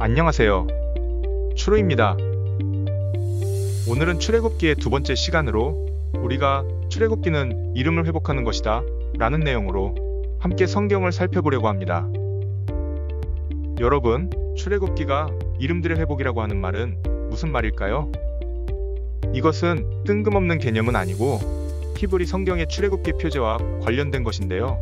안녕하세요. 추루입니다. 오늘은 출애굽기의 두 번째 시간으로 우리가 출애굽기는 이름을 회복하는 것이다 라는 내용으로 함께 성경을 살펴보려고 합니다. 여러분, 출애굽기가 이름들의 회복이라고 하는 말은 무슨 말일까요? 이것은 뜬금없는 개념은 아니고 히브리 성경의 출애굽기 표제와 관련된 것인데요.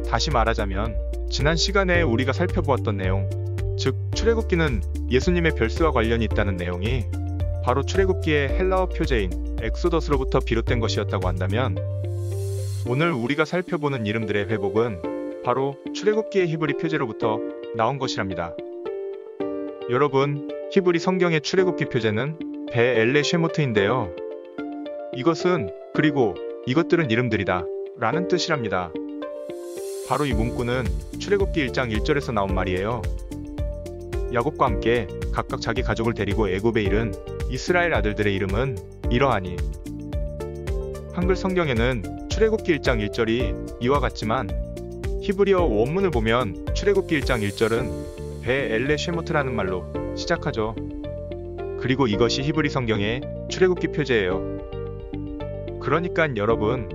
다시 말하자면 지난 시간에 우리가 살펴보았던 내용, 즉 출애굽기는 예수님의 별세와 관련이 있다는 내용이 바로 출애굽기의 헬라어 표제인 엑소더스로부터 비롯된 것이었다고 한다면, 오늘 우리가 살펴보는 이름들의 회복은 바로 출애굽기의 히브리 표제로부터 나온 것이랍니다. 여러분, 히브리 성경의 출애굽기 표제는 베엘레 쉐모트인데요. 이것은 그리고 이것들은 이름들이다 라는 뜻이랍니다. 바로 이 문구는 출애굽기 1장 1절에서 나온 말이에요. 야곱과 함께 각각 자기 가족을 데리고 애굽에 이른 이스라엘 아들들의 이름은 이러하니. 한글 성경에는 출애굽기 1장 1절이 이와 같지만 히브리어 원문을 보면 출애굽기 1장 1절은 베엘레 쉐모트라는 말로 시작하죠. 그리고 이것이 히브리 성경의 출애굽기 표제예요. 그러니까 여러분,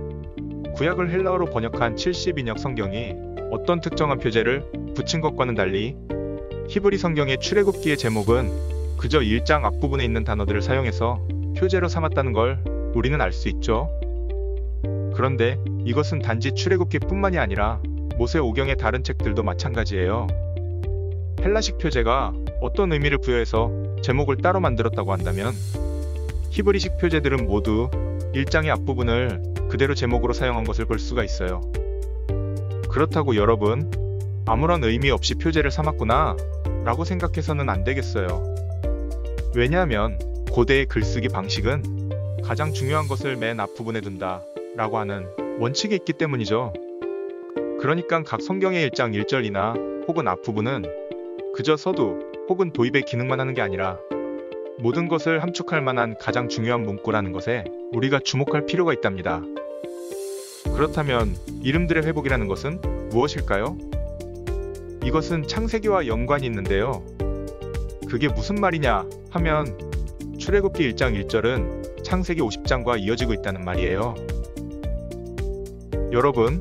구약을 헬라어로 번역한 70인역 성경이 어떤 특정한 표제를 붙인 것과는 달리 히브리 성경의 출애굽기의 제목은 그저 1장 앞부분에 있는 단어들을 사용해서 표제로 삼았다는 걸 우리는 알 수 있죠. 그런데 이것은 단지 출애굽기뿐만이 아니라 모세오경의 다른 책들도 마찬가지예요. 헬라식 표제가 어떤 의미를 부여해서 제목을 따로 만들었다고 한다면 히브리식 표제들은 모두 1장의 앞부분을 그대로 제목으로 사용한 것을 볼 수가 있어요. 그렇다고 여러분, 아무런 의미 없이 표제를 삼았구나 라고 생각해서는 안 되겠어요. 왜냐하면 고대의 글쓰기 방식은 가장 중요한 것을 맨 앞부분에 둔다 라고 하는 원칙이 있기 때문이죠. 그러니까 각 성경의 1장 1절이나 혹은 앞부분은 그저 서두 혹은 도입의 기능만 하는 게 아니라 모든 것을 함축할 만한 가장 중요한 문구라는 것에 우리가 주목할 필요가 있답니다. 그렇다면 이름들의 회복이라는 것은 무엇일까요? 이것은 창세기와 연관이 있는데요. 그게 무슨 말이냐 하면 출애굽기 1장 1절은 창세기 50장과 이어지고 있다는 말이에요. 여러분,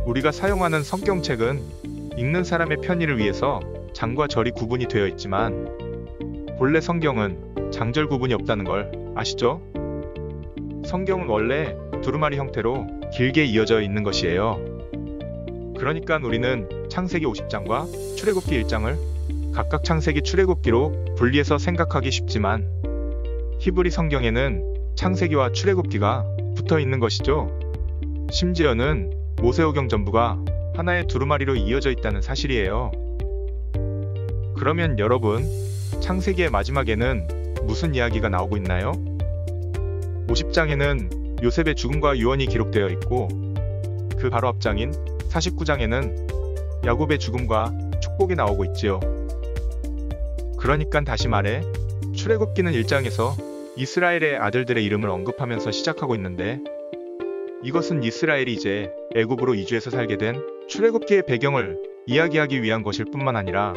우리가 사용하는 성경책은 읽는 사람의 편의를 위해서 장과 절이 구분이 되어 있지만 본래 성경은 장절 구분이 없다는 걸 아시죠? 성경은 원래 두루마리 형태로 길게 이어져 있는 것이에요. 그러니까 우리는 창세기 50장과 출애굽기 1장을 각각 창세기 출애굽기로 분리해서 생각하기 쉽지만 히브리 성경에는 창세기와 출애굽기가 붙어 있는 것이죠. 심지어는 모세오경 전부가 하나의 두루마리로 이어져 있다는 사실이에요. 그러면 여러분, 창세기의 마지막에는 무슨 이야기가 나오고 있나요? 50장에는 요셉의 죽음과 유언이 기록되어 있고 그 바로 앞장인 49장에는 야곱의 죽음과 축복이 나오고 있지요. 그러니까 다시 말해 출애굽기는 1장에서 이스라엘의 아들들의 이름을 언급하면서 시작하고 있는데, 이것은 이스라엘이 이제 애굽으로 이주해서 살게 된 출애굽기의 배경을 이야기하기 위한 것일 뿐만 아니라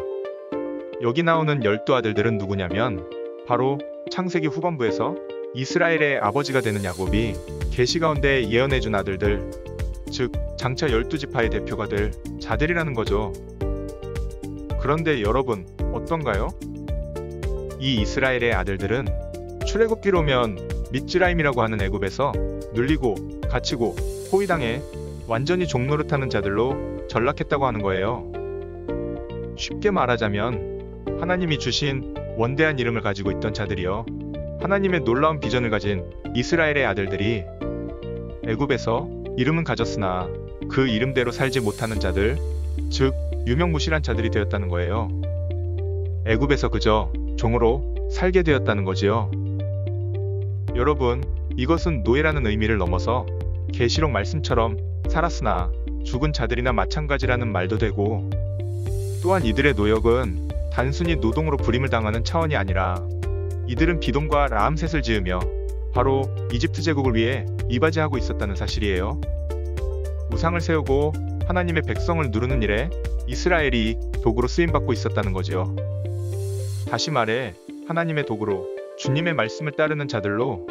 여기 나오는 12아들들은 누구냐면 바로 창세기 후반부에서 이스라엘의 아버지가 되는 야곱이 계시 가운데 예언해준 아들들, 즉 장차 12지파의 대표가 될 자들이라는 거죠. 그런데 여러분, 어떤가요? 이 이스라엘의 아들들은 출애굽기로면 미츠라임이라고 하는 애굽에서 눌리고 갇히고 포위당해 완전히 종노릇하는 자들로 전락했다고 하는 거예요. 쉽게 말하자면 하나님이 주신 원대한 이름을 가지고 있던 자들이요, 하나님의 놀라운 비전을 가진 이스라엘의 아들들이 애굽에서 이름은 가졌으나 그 이름대로 살지 못하는 자들, 즉 유명무실한 자들이 되었다는 거예요. 애굽에서 그저 종으로 살게 되었다는 거지요. 여러분, 이것은 노예라는 의미를 넘어서 계시록 말씀처럼 살았으나 죽은 자들이나 마찬가지라는 말도 되고, 또한 이들의 노역은 단순히 노동으로 부림을 당하는 차원이 아니라 이들은 비돔과 라암셋을 지으며 바로 이집트 제국을 위해 이바지하고 있었다는 사실이에요. 우상을 세우고 하나님의 백성을 누르는 일에 이스라엘이 도구로 쓰임받고 있었다는 거지요. 다시 말해 하나님의 도구로 주님의 말씀을 따르는 자들로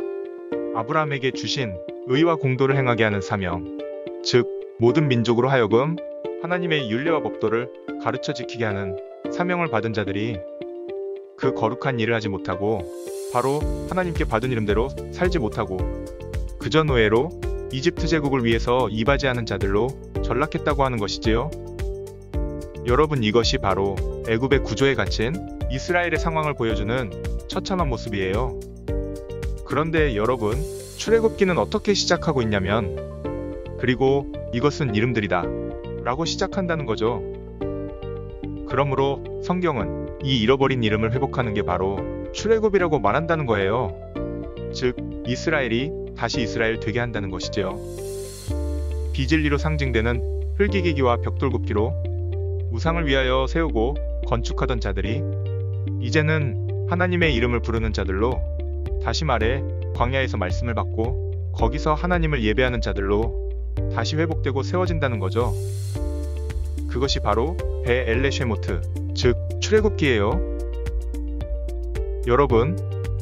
아브라함에게 주신 의와 공도를 행하게 하는 사명, 즉 모든 민족으로 하여금 하나님의 율례와 법도를 가르쳐 지키게 하는 사명을 받은 자들이 그 거룩한 일을 하지 못하고 바로 하나님께 받은 이름대로 살지 못하고 그저 노예로 이집트 제국을 위해서 이바지하는 자들로 전락했다고 하는 것이지요. 여러분, 이것이 바로 애굽의 구조에 갇힌 이스라엘의 상황을 보여주는 처참한 모습이에요. 그런데 여러분, 출애굽기는 어떻게 시작하고 있냐면 그리고 이것은 이름들이다 라고 시작한다는 거죠. 그러므로 성경은 이 잃어버린 이름을 회복하는 게 바로 출애굽이라고 말한다는 거예요. 즉 이스라엘이 다시 이스라엘 되게 한다는 것이지요. 비진리로 상징되는 흙이기기와 벽돌굽기로 우상을 위하여 세우고 건축하던 자들이 이제는 하나님의 이름을 부르는 자들로, 다시 말해 광야에서 말씀을 받고 거기서 하나님을 예배하는 자들로 다시 회복되고 세워진다는 거죠. 그것이 바로 베엘레 쉐모트, 즉 출애굽기예요. 여러분,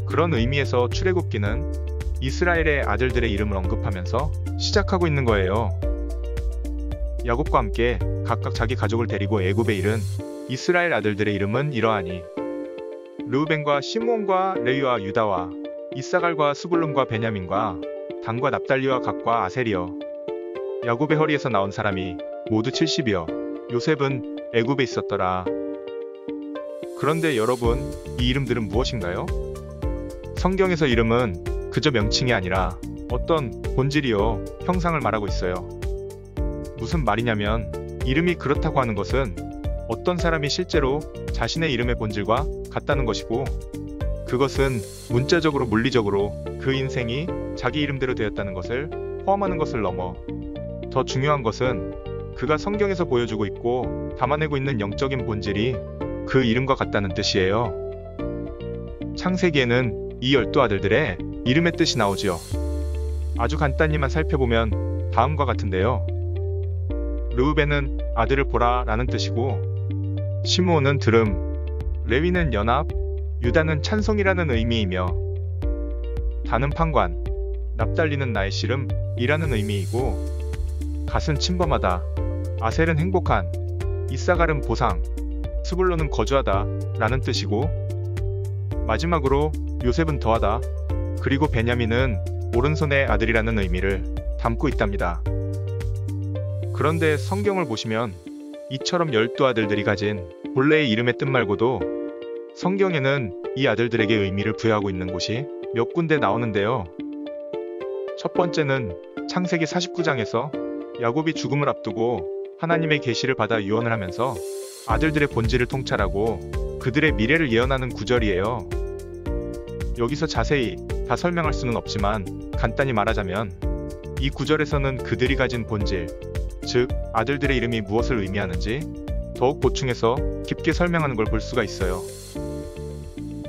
그런 의미에서 출애굽기는 이스라엘의 아들들의 이름을 언급하면서 시작하고 있는 거예요. 야곱과 함께 각각 자기 가족을 데리고 애굽에 이른 이스라엘 아들들의 이름은 이러하니 르우벤과 시므온과 레위와 유다와 이사갈과 스불론과 베냐민과 단과 납달리와 갓과 아셀이여. 야곱의 허리에서 나온 사람이 모두 70이여. 요셉은 애굽에 있었더라. 그런데 여러분, 이 이름들은 무엇인가요? 성경에서 이름은 그저 명칭이 아니라 어떤 본질이요, 형상을 말하고 있어요. 무슨 말이냐면 이름이 그렇다고 하는 것은 어떤 사람이 실제로 자신의 이름의 본질과 같다는 것이고, 그것은 문자적으로 물리적으로 그 인생이 자기 이름대로 되었다는 것을 포함하는 것을 넘어 더 중요한 것은 그가 성경에서 보여주고 있고 담아내고 있는 영적인 본질이 그 이름과 같다는 뜻이에요. 창세기에는 이 12아들들의 이름의 뜻이 나오지요. 아주 간단히만 살펴보면 다음과 같은데요. 르우벤은 아들을 보라 라는 뜻이고, 시므온은 들음, 레위는 연합, 유다는 찬송이라는 의미이며, 다는 판관, 납달리는 나의 씨름 이라는 의미이고, 갓은 침범하다, 아셀은 행복한, 이사갈은 보상, 스불론은 거주하다 라는 뜻이고, 마지막으로 요셉은 더하다, 그리고 베냐민은 오른손의 아들이라는 의미를 담고 있답니다. 그런데 성경을 보시면 이처럼 12아들들이 가진 본래의 이름의 뜻 말고도 성경에는 이 아들들에게 의미를 부여하고 있는 곳이 몇 군데 나오는데요. 첫 번째는 창세기 49장에서 야곱이 죽음을 앞두고 하나님의 계시를 받아 유언을 하면서 아들들의 본질을 통찰하고 그들의 미래를 예언하는 구절이에요. 여기서 자세히 다 설명할 수는 없지만 간단히 말하자면 이 구절에서는 그들이 가진 본질, 즉 아들들의 이름이 무엇을 의미하는지 더욱 보충해서 깊게 설명하는 걸 볼 수가 있어요.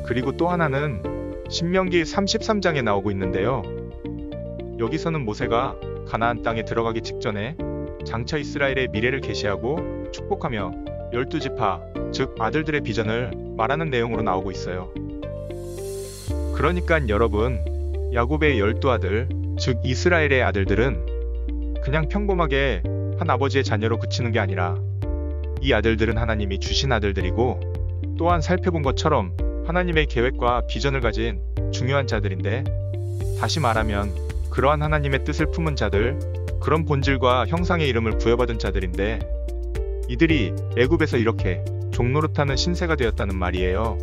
그리고 또 하나는 신명기 33장에 나오고 있는데요. 여기서는 모세가 가나안 땅에 들어가기 직전에 장차 이스라엘의 미래를 계시하고 축복하며 12지파, 즉 아들들의 비전을 말하는 내용으로 나오고 있어요. 그러니까 여러분, 야곱의 12아들, 즉 이스라엘의 아들들은 그냥 평범하게 한 아버지의 자녀로 그치는 게 아니라 이 아들들은 하나님이 주신 아들들이고, 또한 살펴본 것처럼 하나님의 계획과 비전을 가진 중요한 자들인데, 다시 말하면 그러한 하나님의 뜻을 품은 자들, 그런 본질과 형상의 이름을 부여받은 자들인데, 이들이 애굽에서 이렇게 종노릇하는 신세가 되었다는 말이에요.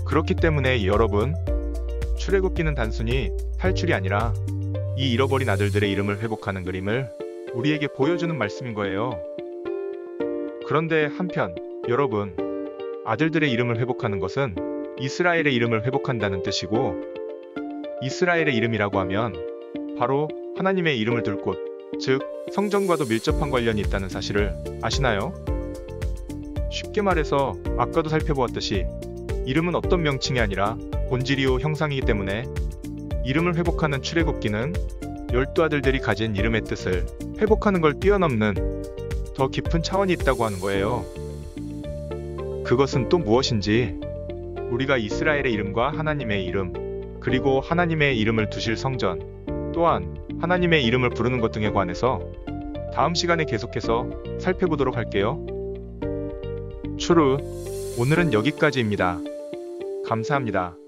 그렇기 때문에 여러분, 출애굽기는 단순히 탈출이 아니라 이 잃어버린 아들들의 이름을 회복하는 그림을 우리에게 보여주는 말씀인 거예요. 그런데 한편 여러분, 아들들의 이름을 회복하는 것은 이스라엘의 이름을 회복한다는 뜻이고, 이스라엘의 이름이라고 하면 바로 하나님의 이름을 둘 곳, 즉 성전과도 밀접한 관련이 있다는 사실을 아시나요? 쉽게 말해서 아까도 살펴보았듯이 이름은 어떤 명칭이 아니라 본질이요 형상이기 때문에 이름을 회복하는 출애굽기는 12아들들이 가진 이름의 뜻을 회복하는 걸 뛰어넘는 더 깊은 차원이 있다고 하는 거예요. 그것은 또 무엇인지, 우리가 이스라엘의 이름과 하나님의 이름, 그리고 하나님의 이름을 두실 성전, 또한 하나님의 이름을 부르는 것 등에 관해서 다음 시간에 계속해서 살펴보도록 할게요. 추루, 오늘은 여기까지입니다. 감사합니다.